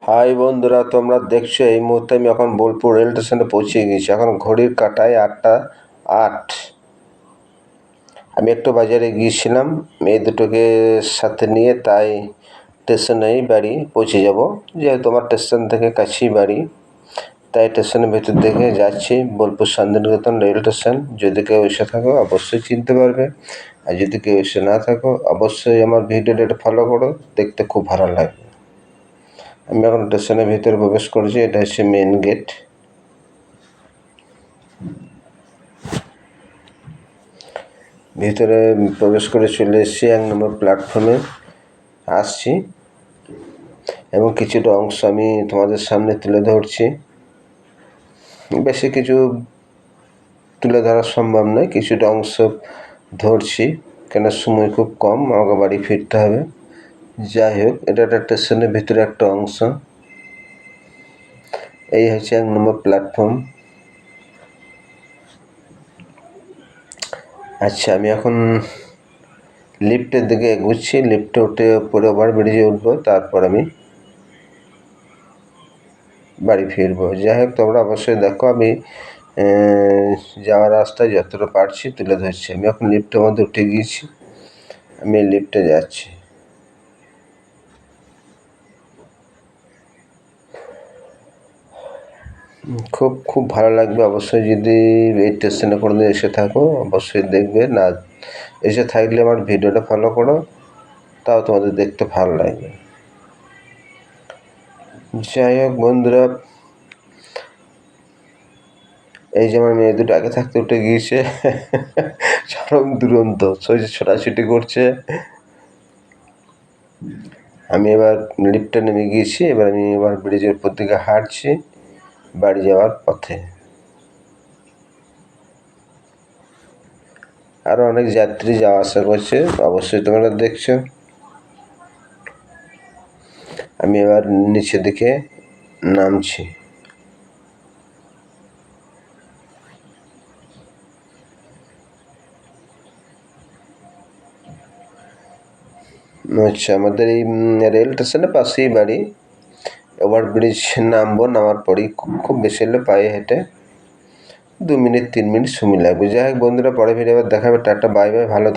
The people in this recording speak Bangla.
হাই বন্ধুরা, তোমরা দেখছো এই মুহূর্তে আমি এখন বোলপুর রেল স্টেশনে পৌঁছে গেছি। এখন ঘড়ির কাঁটায় 8টা 8। আমি একটু বাজারে গিয়েছিলাম মেয়ে দুটোকে সাথে নিয়ে, তাই স্টেশনেই বাড়ি পৌঁছে যাব। যেহেতু আমার স্টেশন থেকে কাছেই বাড়ি, তাই স্টেশনের ভেতর দেখে যাচ্ছি। Bolpur Santiniketan rail station. যদি কেউ এসে থাকো অবশ্যই চিনতে পারবে, আর যদি কেউ এসে না থাকো অবশ্যই আমার ভিডিওটা ফলো করো, দেখতে খুব ভালো লাগবে। আমি এখন স্টেশনের ভিতরে প্রবেশ করছি। এটা হচ্ছে মেন গেট। ভিতরে প্রবেশ করে চলে এসেছি, 1 নম্বর প্ল্যাটফর্মে আসছি এবং কিছুটা অংশ আমি তোমাদের সামনে তুলে ধরছি। বেশি কিছু তুলে ধরা সম্ভব নয়, কিছুটা অংশ ধরছি কেন সময় খুব কম, আমাকে বাড়ি ফিরতে হবে। যাই হোক, এটা একটা স্টেশনের ভিতরে একটা অংশ। এই হচ্ছে 1 নম্বর প্ল্যাটফর্ম। আচ্ছা, আমি এখন লিফটের দিকে এগোচ্ছি। লিফটে উঠে পরে ওভারব্রিজে উঠবো, তারপর আমি বাড়ি ফিরবো। যাই হোক, তোমরা অবশ্যই দেখো, আমি যাওয়ার রাস্তায় যতটা পারছি তুলে ধরছি। আমি এখন লিফটের মধ্যে উঠে গিয়েছি, আমি লিফটে যাচ্ছি। খুব ভালো লাগবে। অবশ্যই যদি এই স্টেশনে কোনোদিন এসে থাকো অবশ্যই দেখবে। না এসে থাকলে আমার ভিডিওটা ফলো করো, তাও তোমাদের দেখতে ভালো লাগবে। যাই হোক বন্ধুরা, এই যে আমার মেয়ে দুটো আগে থাকতে উঠে গিয়েছে, চরম দুরন্ত, ছোটাছুটি করছে। আমি এবার লিফটে নেমে গিয়েছি। এবার আমি ব্রিজের উপর দিকে হাঁটছি বাড়ি যাওয়ার পথে। আরও অনেক যাত্রী যাওয়া আসা করছে, অবশ্যই তোমরা দেখছো। আমি এবার নিচের দিকে নামছি। আচ্ছা, আমাদের এই রেল স্টেশনের পাশেই বাড়ি। ওভারব্রিজ নামবো, নামার পরেই খুব বেশি হলে পায়ে হেঁটে 2 মিনিট 3 মিনিট সময় লাগবে। যাই হোক বন্ধুরা, পরে ভিডিও আবার দেখা হবে। টাটা, বাই বাই, ভালো।